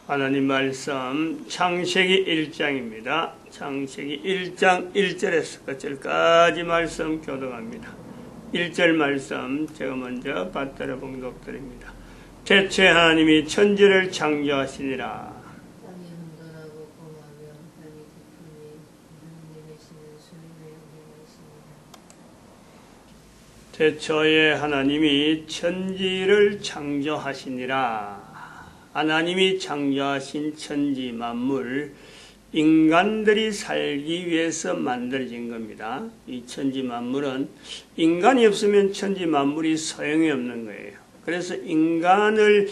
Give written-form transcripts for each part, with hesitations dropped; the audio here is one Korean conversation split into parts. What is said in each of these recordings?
하나님 말씀 창세기 1장입니다. 창세기 1장 1절에서 끝절까지 말씀 교독합니다. 1절 말씀 제가 먼저 받들어 봉독드립니다. 태초에 하나님이 천지를 창조하시니라. 태초에 하나님이 천지를 창조하시니라. 하나님이 창조하신 천지 만물, 인간들이 살기 위해서 만들어진 겁니다. 이 천지 만물은 인간이 없으면 천지 만물이 소용이 없는 거예요. 그래서 인간을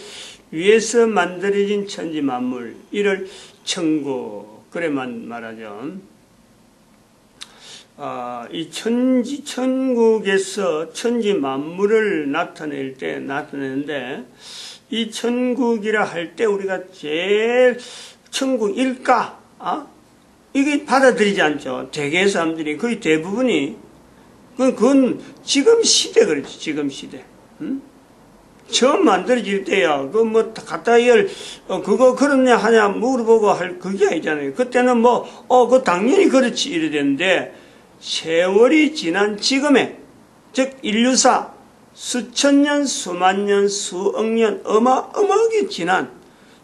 위해서 만들어진 천지 만물, 이를 천국, 그래만 말하죠. 이 천국에서 천지 만물을 나타내는데, 이 천국이라 할 때 우리가 제일 천국일까? 이게 받아들이지 않죠. 대개 사람들이 거의 대부분이 그건 지금 시대 그렇지. 지금 시대. 처음 만들어질 때야 그 뭐 갖다 그거 그렇냐 하냐 물어보고 할 그게 아니잖아요. 그때는 그 당연히 그렇지 이래 되는데 세월이 지난 지금에 즉 인류사 수천 년, 수만 년, 수억 년 어마어마하게 지난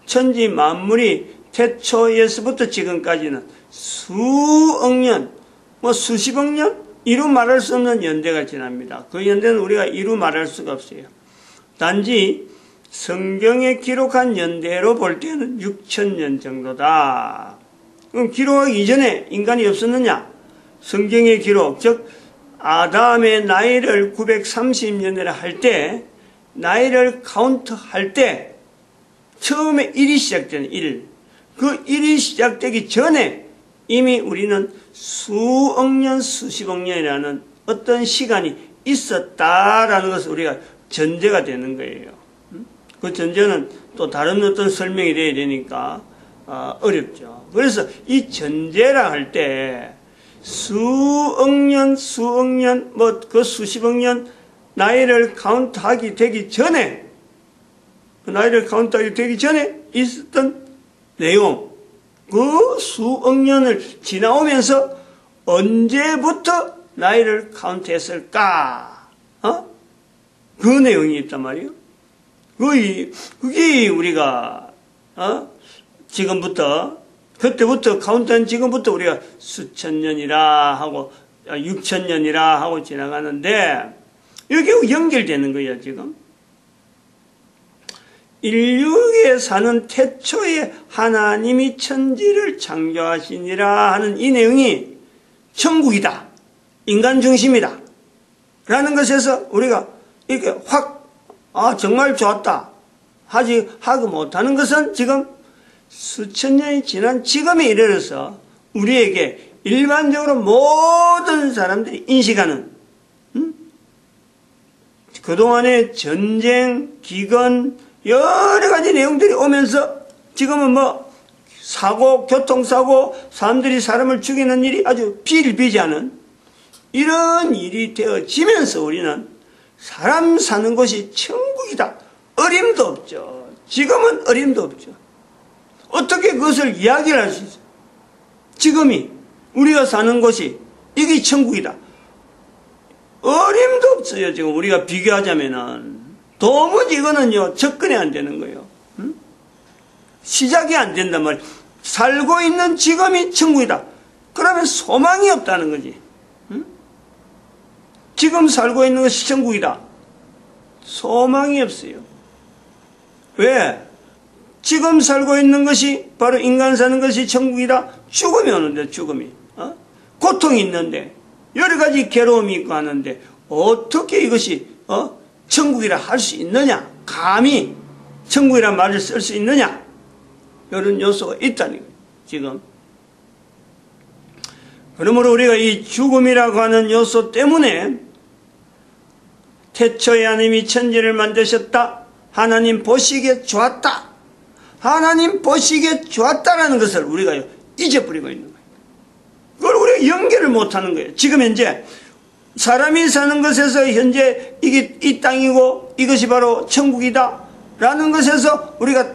천지 만물이 태초에서부터 지금까지는 수억 년, 수십억 년 이루 말할 수 없는 연대가 지납니다. 그 연대는 우리가 이루 말할 수가 없어요. 단지 성경에 기록한 연대로 볼 때는 6,000년 정도다. 그럼 기록하기 이전에 인간이 없었느냐? 성경의 기록, 즉 아담의 나이를 930년이라 할 때, 나이를 카운트 할 때, 처음에 1이 시작되는 1. 그 1이 시작되기 전에 이미 우리는 수억 년, 수십억 년이라는 어떤 시간이 있었다라는 것을 우리가 전제가 되는 거예요. 그 전제는 또 다른 어떤 설명이 돼야 되니까 어렵죠. 그래서 이 전제라 할 때, 수억 년, 그 수십억 년 나이를 카운트하기 되기 전에, 있었던 내용, 그 수억 년을 지나오면서 언제부터 나이를 카운트했을까? 그 내용이 있단 말이에요. 그게 우리가, 그때부터 카운트한 지금부터 우리가 수천 년이라 하고 6천 년이라 하고 지나가는데 여기 연결되는 거예요. 지금 인류에 사는 태초에 하나님이 천지를 창조하시니라 하는 이 내용이 천국이다, 인간 중심이다 라는 것에서 우리가 이렇게 확 정말 좋았다 하고 못하는 것은 지금 수천 년이 지난 지금에 이르러서 우리에게 일반적으로 모든 사람들이 인식하는 그동안의 전쟁, 기근, 여러 가지 내용들이 오면서 지금은 사고, 교통사고, 사람들이 사람을 죽이는 일이 아주 비일비재하는 이런 일이 되어지면서 우리는 사람 사는 곳이 천국이다. 어림도 없죠. 지금은 어림도 없죠. 어떻게 그것을 이야기를 할 수 있어요? 지금이 우리가 사는 곳이 이게 천국이다. 어림도 없어요. 지금 우리가 비교하자면은 도무지 이거는요 접근이 안 되는 거예요. 시작이 안 된단 말이에요. 살고 있는 지금이 천국이다. 그러면 소망이 없다는 거지. 지금 살고 있는 것이 천국이다. 소망이 없어요. 왜? 지금 살고 있는 것이 바로 인간 사는 것이 천국이다. 죽음이 오는데 죽음이 고통이 있는데 여러 가지 괴로움이 있고 하는데 어떻게 이것이 천국이라 할 수 있느냐? 감히 천국이란 말을 쓸 수 있느냐? 이런 요소가 있다는 거예요. 지금 그러므로 우리가 이 죽음이라고 하는 요소 때문에 태초에 하나님이 천지를 만드셨다. 하나님 보시기에 좋았다. 하나님 보시기에 좋았다라는 것을 우리가 잊어버리고 있는 거예요. 그걸 우리가 연결을 못하는 거예요. 지금 현재 사람이 사는 것에서 현재 이게 이 땅이고 이것이 바로 천국이다 라는 것에서 우리가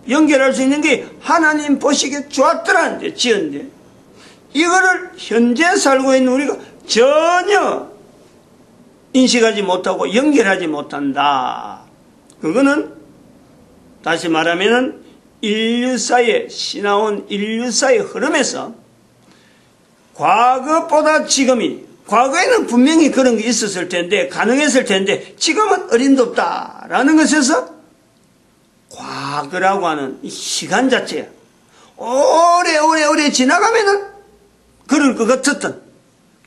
연결할 수 있는 게 하나님 보시기에 좋았더라는데, 지었는데, 이거를 현재 살고 있는 우리가 전혀 인식하지 못하고 연결하지 못한다. 그거는 다시 말하면은 인류사의, 지나온 인류사의 흐름에서 과거보다 지금이, 과거에는 분명히 그런 게 있었을 텐데, 가능했을 텐데, 지금은 어림도없다라는 것에서 과거라고 하는 이 시간 자체야. 오래 지나가면은 그럴 것 같았던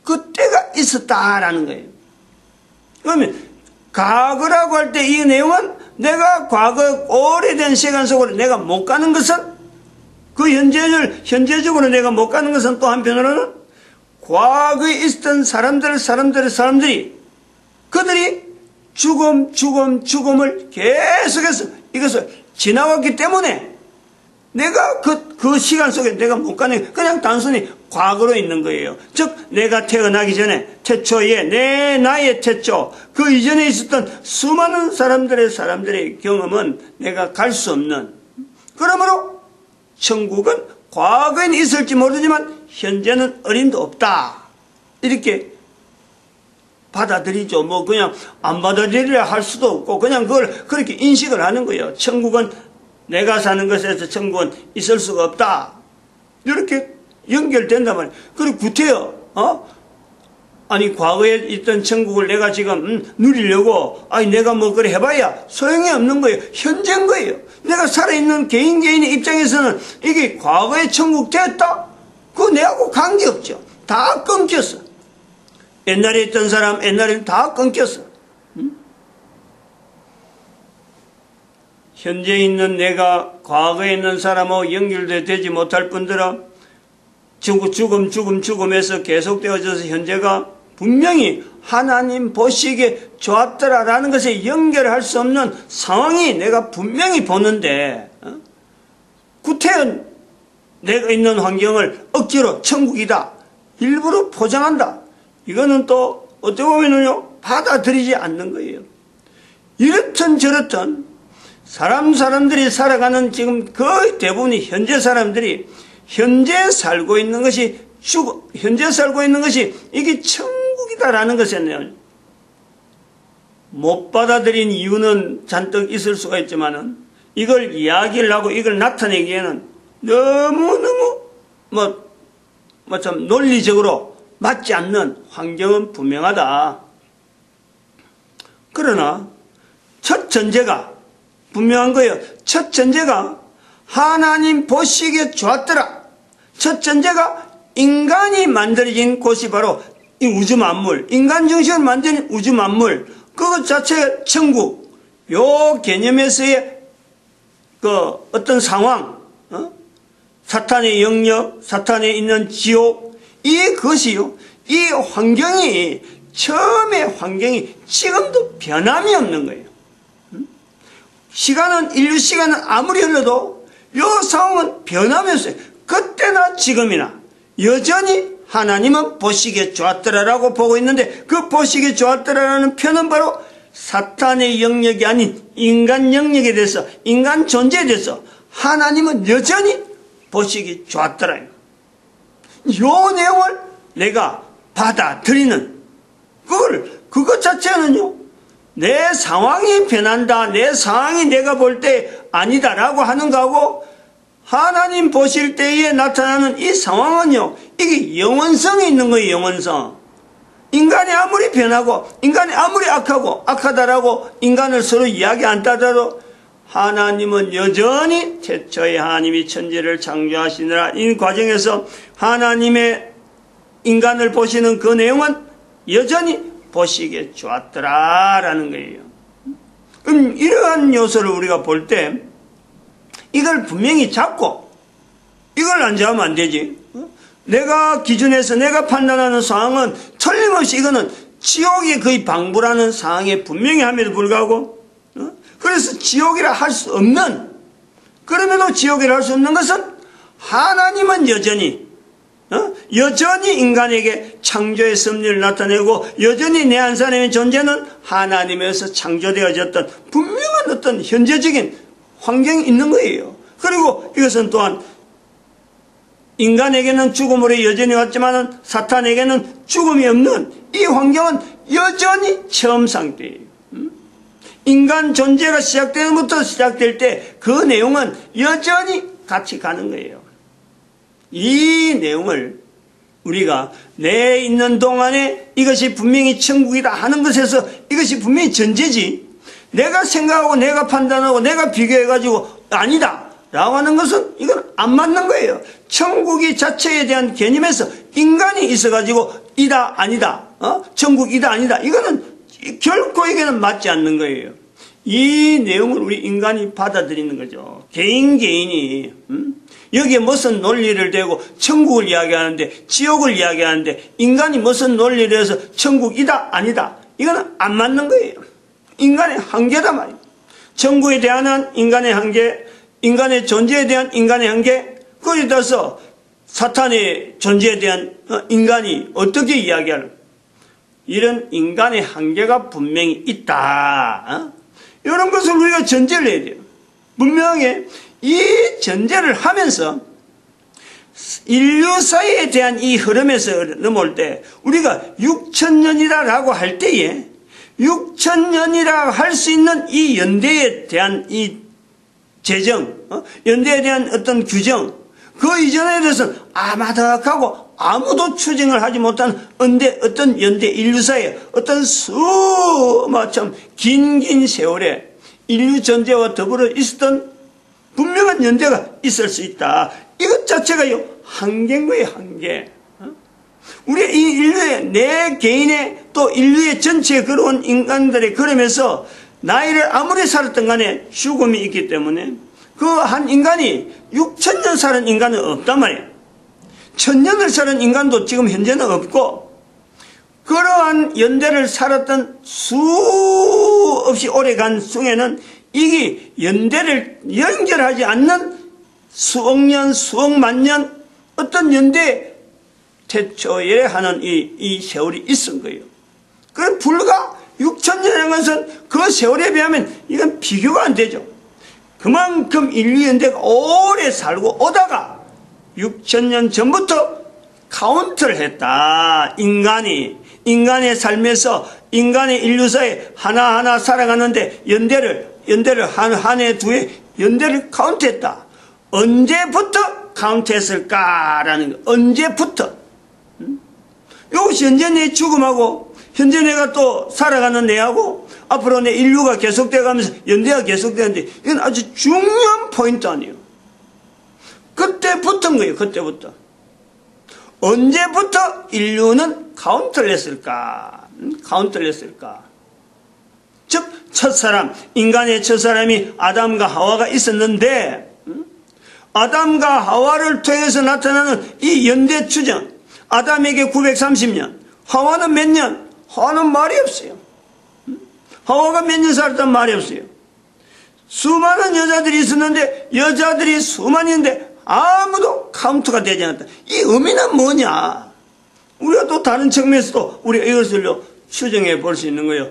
그때가 있었다라는 거예요. 그러면 과거라고 할 때 이 내용은 내가 과거 오래된 시간 속으로 내가 못 가는 것은, 그 현재적으로 내가 못 가는 것은 또 한편으로는 과거에 있었던 사람들이 그들이 죽음을 계속해서 이것을 지나왔기 때문에 내가 그 시간 속에 내가 못 가는, 그냥 단순히 과거로 있는 거예요. 즉 내가 태어나기 전에 태초에 내 나이의 태초, 그 이전에 있었던 수많은 사람들의 경험은 내가 갈 수 없는, 그러므로 천국은 과거에는 있을지 모르지만 현재는 어림도 없다, 이렇게 받아들이죠. 뭐 그냥 안 받아들이려 할 수도 없고 그냥 그걸 그렇게 인식을 하는 거예요. 천국은 내가 사는 것에서 천국은 있을 수가 없다, 이렇게 연결된단 말이에요. 그리고 구태여, 아니 과거에 있던 천국을 내가 지금 누리려고 내가 뭐 그래 해봐야 소용이 없는 거예요. 현재인 거예요. 내가 살아있는 개인의 입장에서는 이게 과거의 천국 됐다? 그거 내하고 관계없죠. 다 끊겼어. 옛날에 있던 사람 옛날에는 다 끊겼어. 현재 있는 내가 과거에 있는 사람하고 연결되지 못할 뿐더러 죽음에서 계속되어져서 현재가 분명히 하나님 보시기에 좋았더라라는 것에 연결할 수 없는 상황이 내가 분명히 보는데, 구태여 내가 있는 환경을 억지로 천국이다 일부러 포장한다, 이거는 또 어떻게 보면은요 받아들이지 않는 거예요. 이렇든 저렇든 사람들이 살아가는 지금 거의 대부분이 현재 사람들이 현재 살고 있는 것이 이게 천국이다라는 것이네요. 못 받아들인 이유는 잔뜩 있을 수가 있지만은 이걸 이야기를 하고 이걸 나타내기에는 너무너무 참 논리적으로 맞지 않는 환경은 분명하다. 그러나 첫 전제가 분명한 거예요. 첫 전제가 하나님 보시기에 좋았더라. 첫 전제가 인간이 만들어진 곳이 바로 이 우주 만물, 인간 중심으로 만든 우주 만물, 그것 자체가 천국, 요 개념에서의 그 어떤 상황, 사탄의 영역, 사탄에 있는 지옥, 이것이요, 이 환경이, 처음의 환경이 지금도 변함이 없는 거예요. 인류 시간은 아무리 흘러도 이 상황은 변함이 없어요. 그때나 지금이나 여전히 하나님은 보시기에 좋았더라라고 보고 있는데, 그 보시기에 좋았더라라는 표현은 바로 사탄의 영역이 아닌 인간 영역에 대해서, 인간 존재에 대해서 하나님은 여전히 보시기 좋았더라. 이 내용을 내가 받아들이는 그것 자체는요, 내 상황이 변한다, 내 상황이 내가 볼 때 아니다라고 하는 거하고 하나님 보실 때에 나타나는 이 상황은요, 이게 영원성이 있는 거예요. 영원성. 인간이 아무리 변하고 인간이 아무리 악하다라고 인간을 서로 이야기 안 따져도 하나님은 여전히 태초에 하나님이 천지를 창조하시느라 이 과정에서 하나님의 인간을 보시는 그 내용은 여전히 보시기에 좋았더라라는 거예요. 그럼 이러한 요소를 우리가 볼 때 이걸 분명히 잡고, 이걸 안 잡으면 안 되지. 내가 기준에서 내가 판단하는 상황은 틀림없이 이거는 지옥이 거의 방불하는 상황에 분명히 함에도 불구하고, 그래서 지옥이라 할 수 없는, 그러면도 지옥이라 할 수 없는 것은 하나님은 여전히 인간에게 창조의 섭리를 나타내고 여전히 내 한 사람의 존재는 하나님에서 창조되어졌던 분명한 어떤 현재적인 환경이 있는 거예요. 그리고 이것은 또한 인간에게는 죽음으로 여전히 왔지만 사탄에게는 죽음이 없는 이 환경은 여전히 처음 상태예요. 인간 존재가 시작되는 것부터 시작될 때 그 내용은 여전히 같이 가는 거예요. 이 내용을 우리가 내 있는 동안에 이것이 분명히 천국이다 하는 것에서 이것이 분명히 전제지, 내가 생각하고 내가 판단하고 내가 비교해가지고 아니다 라고 하는 것은 이건 안 맞는 거예요. 천국이 자체에 대한 개념에서 인간이 있어가지고 이다 아니다, 천국이다 아니다, 이거는 결코 에게는 맞지 않는 거예요. 이 내용을 우리 인간이 받아들이는 거죠. 개인이 여기에 무슨 논리를 대고 천국을 이야기하는데 지옥을 이야기하는데 인간이 무슨 논리를 해서 천국이다 아니다, 이거는 안 맞는 거예요. 인간의 한계다 말이에요. 천국에 대한 인간의 한계, 인간의 존재에 대한 인간의 한계, 거기에 따라서 사탄의 존재에 대한 인간이 어떻게 이야기하는, 이런 인간의 한계가 분명히 있다, 이런 것을 우리가 전제를 해야 돼요. 분명하게 이 전제를 하면서 인류사에 대한 이 흐름에서 넘어올 때 우리가 6천년이라고 할 때에 6천년이라 할 수 있는 이 연대에 대한 이 재정, 연대에 대한 어떤 규정, 그 이전에 대해서는 아마덕하고 아무도 추정을 하지 못한 어떤 연대 인류사의 어떤 참 긴 세월에 인류 전제와 더불어 있었던 분명한 연대가 있을 수 있다. 이것 자체가요, 한계인 거예요, 한계. 우리 이 인류의, 내 개인의 또 인류의 전체에 걸어온 인간들의 걸으면서 나이를 아무리 살았던 간에 죽음이 있기 때문에 그 한 인간이 6천년 사는 인간은 없단 말이에요. 1000년을 사는 인간도 지금 현재는 없고, 그러한 연대를 살았던 수없이 오래간 중에는 이게 연대를 연결하지 않는 수억 년, 수억만 년 어떤 연대 태초에 하는 이 세월이 있은 거예요. 그럼 불과 6천년이라는 것은 그 세월에 비하면 이건 비교가 안 되죠. 그만큼 인류 연대가 오래 살고 오다가 6천년 전부터 카운트를 했다. 인간의 삶에서 인간의 인류사에 하나하나 살아가는데 연대를 한 해, 두 해, 연대를 카운트했다. 언제부터 카운트했을까라는 거. 언제부터. 이것이 현재 내 죽음하고 현재 내가 또 살아가는 내하고 앞으로 내 인류가 계속되어 가면서 연대가 계속되는데 이건 아주 중요한 포인트 아니에요. 그때부터인 거예요. 그때부터. 언제부터 인류는 카운트를 했을까? 카운트를 했을까? 즉 첫사람, 인간의 첫사람이 아담과 하와가 있었는데 아담과 하와를 통해서 나타나는 이 연대 추정, 아담에게 930년, 하와는 몇 년? 하와는 말이 없어요. 하와가 몇 년 살았단 말이 없어요. 수많은 여자들이 있었는데 여자들이 수만인데 아무도 카운트가 되지 않았다. 이 의미는 뭐냐? 우리가 또 다른 측면에서도 우리가 이것을 추정해 볼 수 있는 거예요.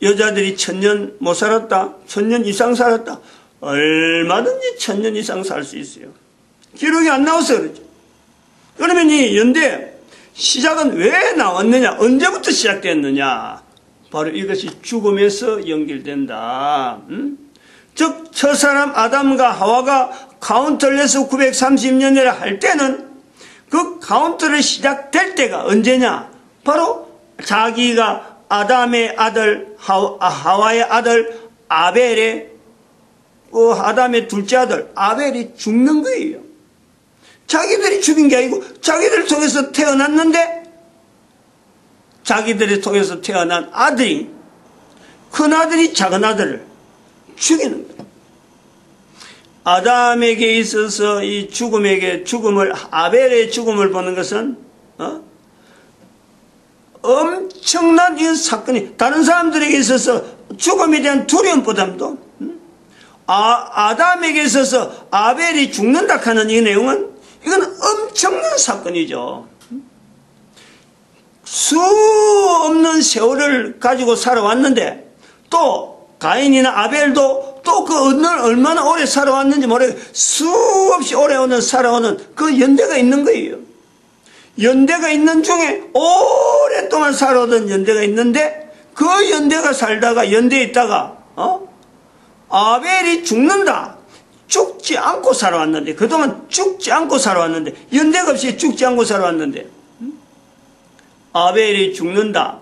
여자들이 1000년 못 살았다, 1000년 이상 살았다. 얼마든지 1000년 이상 살 수 있어요. 기록이 안 나와서 그렇죠. 그러면 이 연대 시작은 왜 나왔느냐? 언제부터 시작됐느냐? 바로 이것이 죽음에서 연결된다. 즉 첫사람 아담과 하와가 카운트를 해서 930년이라 할 때는 그 카운트를 시작될 때가 언제냐? 바로 자기가 아담의 아들 하와의 아들 아벨의 아담의 둘째 아들 아벨이 죽는 거예요. 자기들이 죽인 게 아니고 자기들을 통해서 태어났는데 자기들을 통해서 태어난 아들이 큰아들이 작은아들을 죽이는 거예요. 아담에게 있어서 이 죽음을 아벨의 죽음을 보는 것은 엄청난 이 사건이 다른 사람들에게 있어서 죽음에 대한 두려움보다도 아담에게 있어서 아벨이 죽는다 하는 이 내용은 이건 엄청난 사건이죠. 수 없는 세월을 가지고 살아왔는데 또 가인이나 아벨도 또 그 얼마나 오래 살아왔는지 모르겠어요. 수없이 오래 살아오는 그 연대가 있는 거예요. 연대가 있는 중에 오랫동안 살아오던 연대가 있는데 그 연대가 살다가 연대에 있다가 아벨이 죽는다. 죽지 않고 살아왔는데 그동안 죽지 않고 살아왔는데 연대가 없이 죽지 않고 살아왔는데 아벨이 죽는다.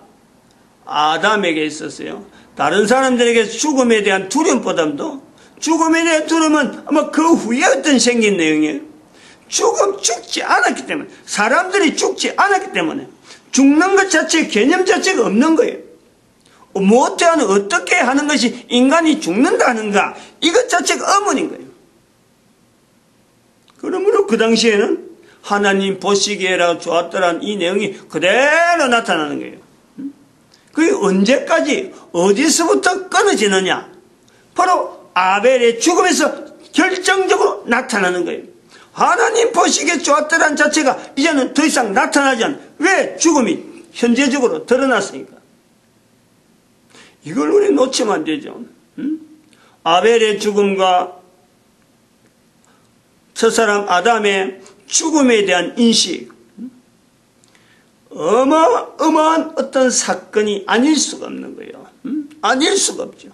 아담에게 있었어요. 다른 사람들에게 죽음에 대한 두려움보다도 죽음에 대한 두려움은 아마 그 후에 어떤 생긴 내용이에요. 죽지 않았기 때문에 사람들이 죽지 않았기 때문에 죽는 것 자체 개념 자체가 없는 거예요. 어떻게 하는 것이 인간이 죽는다 하는가 이것 자체가 어머니인 거예요. 그러므로 그 당시에는 하나님 보시기에라 좋았더란 이 내용이 그대로 나타나는 거예요. 그게 언제까지 어디서부터 끊어지느냐? 바로 아벨의 죽음에서 결정적으로 나타나는 거예요. 하나님 보시기에 좋았더란 자체가 이제는 더 이상 나타나지 않아. 왜? 죽음이 현재적으로 드러났으니까. 이걸 우리 놓치면 안 되죠. 아벨의 죽음과 첫사람 아담의 죽음에 대한 인식, 어마어마한 어떤 사건이 아닐 수가 없는 거예요. 아닐 수가 없죠.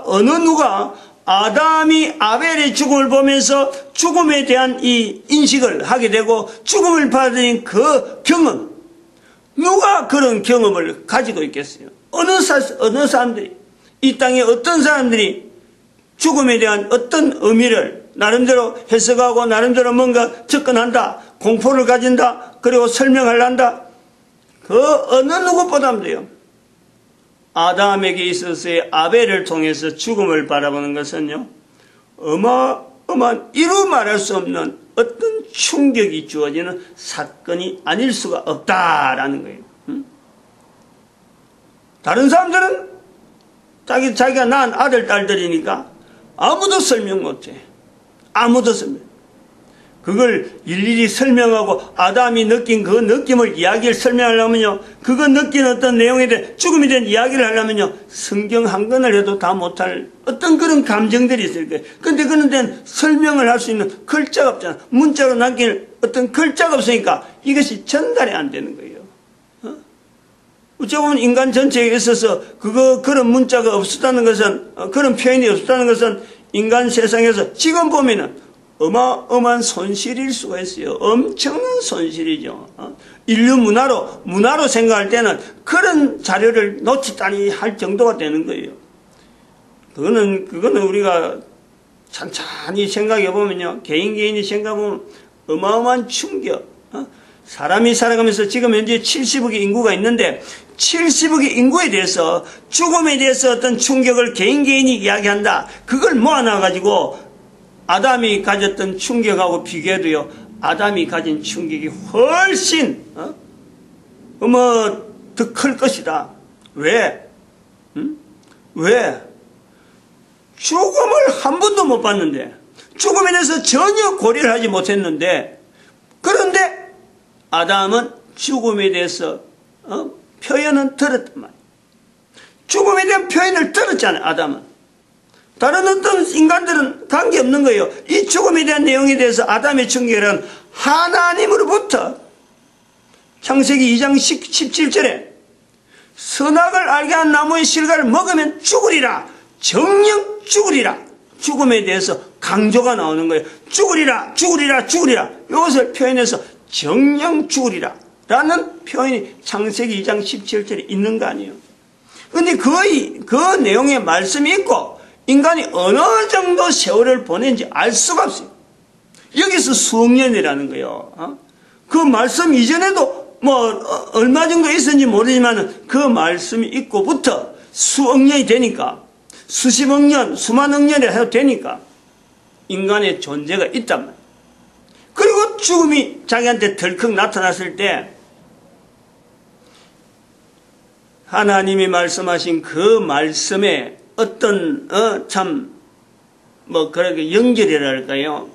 어느 누가 아담이 아벨의 죽음을 보면서 죽음에 대한 이 인식을 하게 되고 죽음을 받은 그 경험, 누가 그런 경험을 가지고 있겠어요? 어느 사람들이, 이 땅에 어떤 사람들이 죽음에 대한 어떤 의미를 나름대로 해석하고 나름대로 뭔가 접근한다, 공포를 가진다, 그리고 설명하려한다. 그 어느 누구보다도요. 아담에게 있어서의 아벨을 통해서 죽음을 바라보는 것은요. 어마어마한 이루 말할 수 없는 어떤 충격이 주어지는 사건이 아닐 수가 없다라는 거예요. 다른 사람들은 자기가 낳은 아들, 딸들이니까 아무도 설명 못해. 아무도 설명. 그걸 일일이 설명하고 아담이 느낀 그 느낌을 이야기를 설명하려면요. 그거 느낀 어떤 내용에 대해 죽음에 대한 이야기를 하려면요. 성경 한 권을 해도 다 못할 어떤 그런 감정들이 있을 거예요. 근데 그런 데는 설명을 할 수 있는 글자가 없잖아. 문자로 남길 어떤 글자가 없으니까 이것이 전달이 안 되는 거예요. 어찌 보면 인간 전체에 있어서 그런 문자가 없었다는 것은, 그런 표현이 없었다는 것은 인간 세상에서 지금 보면은 어마어마한 손실일 수가 있어요. 엄청난 손실이죠. 인류 문화로 생각할 때는 그런 자료를 놓치다니 할 정도가 되는 거예요. 그거는 우리가 찬찬히 생각해 보면요. 개인이 생각해 보면 어마어마한 충격. 사람이 살아가면서 지금 현재 70억의 인구가 있는데 70억의 인구에 대해서 죽음에 대해서 어떤 충격을 개인이 이야기한다. 그걸 모아놔가지고 아담이 가졌던 충격하고 비교해도요. 아담이 가진 충격이 훨씬 더 클 것이다. 왜? 왜? 죽음을 한 번도 못 봤는데 죽음에 대해서 전혀 고려를 하지 못했는데 그런데 아담은 죽음에 대해서 표현은 들었단 말이에요. 죽음에 대한 표현을 들었잖아요. 아담은. 다른 어떤 인간들은 관계없는 거예요. 이 죽음에 대한 내용에 대해서 아담의 충격은 하나님으로부터 창세기 2장 17절에 선악을 알게 한 나무의 실과를 먹으면 죽으리라. 정녕 죽으리라. 죽음에 대해서 강조가 나오는 거예요. 죽으리라. 이것을 표현해서 정녕 죽으리라 라는 표현이 창세기 2장 17절에 있는 거 아니에요. 그런데 그 내용의 말씀이 있고 인간이 어느 정도 세월을 보낸지 알 수가 없어요. 여기서 수억 년이라는 거예요. 그 말씀 이전에도 얼마 정도 있었는지 모르지만 그 말씀이 있고부터 수억 년이 되니까 수십억 년, 수만억 년이 해도 되니까 인간의 존재가 있단 말이에요. 그리고 죽음이 자기한테 덜컥 나타났을 때 하나님이 말씀하신 그 말씀에 어떤 그렇게 연결이랄까요?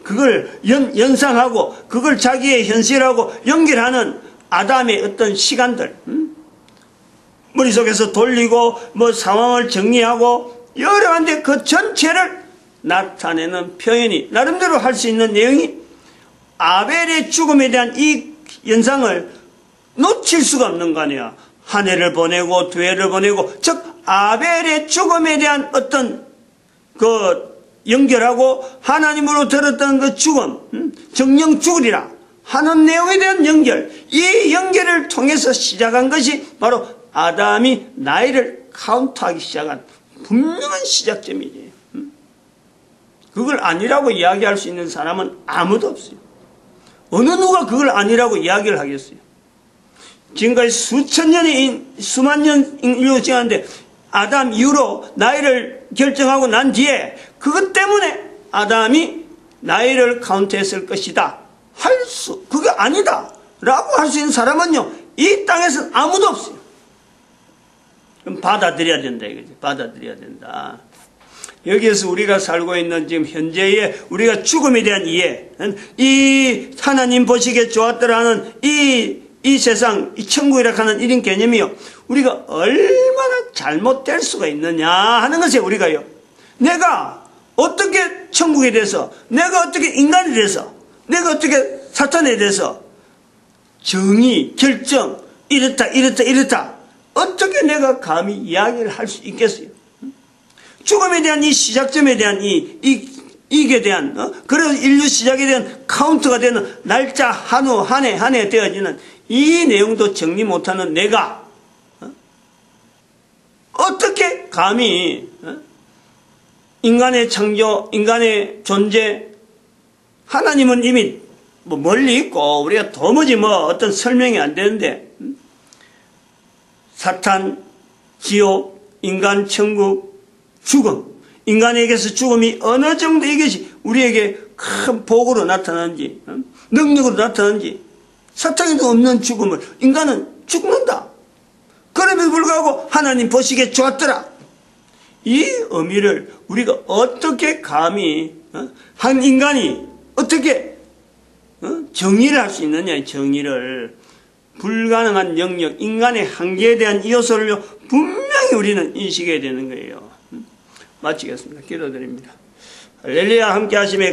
그걸 연상하고 그걸 자기의 현실하고 연결하는 아담의 어떤 시간들, 머릿속에서 돌리고 뭐 상황을 정리하고 여러 가지 그 전체를 나타내는 표현이 나름대로 할 수 있는 내용이 아벨의 죽음에 대한 이 연상을 놓칠 수가 없는 거 아니야. 한 해를 보내고 두 해를 보내고, 즉 아벨의 죽음에 대한 어떤 그 연결하고 하나님으로 들었던 그 죽음, 정령 죽으리라 하는 내용에 대한 연결, 이 연결을 통해서 시작한 것이 바로 아담이 나이를 카운트하기 시작한 분명한 시작점이지. 그걸 아니라고 이야기할 수 있는 사람은 아무도 없어요. 어느 누가 그걸 아니라고 이야기를 하겠어요. 지금까지 수천 년이, 수만 년 인류가 지났는데 아담 이후로 나이를 결정하고 난 뒤에 그것 때문에 아담이 나이를 카운트했을 것이다. 그게 아니다. 라고 할 수 있는 사람은요, 이 땅에서는 아무도 없어요. 그럼 받아들여야 된다, 이거지. 받아들여야 된다. 여기에서 우리가 살고 있는 지금 현재의 우리가 죽음에 대한 이해, 이 하나님 보시기에 좋았더라는 이 세상, 이 천국이라 하는 이런 개념이요, 우리가 얼마나 잘못될 수가 있느냐 하는 것에 우리가요, 내가 어떻게 천국에 대해서, 내가 어떻게 인간에 대해서, 내가 어떻게 사탄에 대해서 정의, 결정, 이렇다 어떻게 내가 감히 이야기를 할 수 있겠어요? 죽음에 대한 이 시작점에 대한 이게 대한, 그래서 인류 시작에 대한 카운트가 되는 날짜 한 해 되어지는 이 내용도 정리 못하는 내가, 어떻게 감히, 인간의 창조, 인간의 존재, 하나님은 이미 뭐 멀리 있고, 우리가 도무지 뭐 어떤 설명이 안 되는데, 사탄, 지옥, 인간, 천국, 죽음, 인간에게서 죽음이 어느 정도 이것이 우리에게 큰 복으로 나타나는지, 능력으로 나타나는지, 사탄에도 없는 죽음을 인간은 죽는다. 그럼에도 불구하고 하나님 보시기에 좋았더라. 이 의미를 우리가 어떻게 감히 한 인간이 어떻게 정의를 할 수 있느냐, 정의를. 불가능한 영역, 인간의 한계에 대한 이 요소를 분명히 우리는 인식해야 되는 거예요. 마치겠습니다. 기도드립니다. 할렐루야. 함께 하심에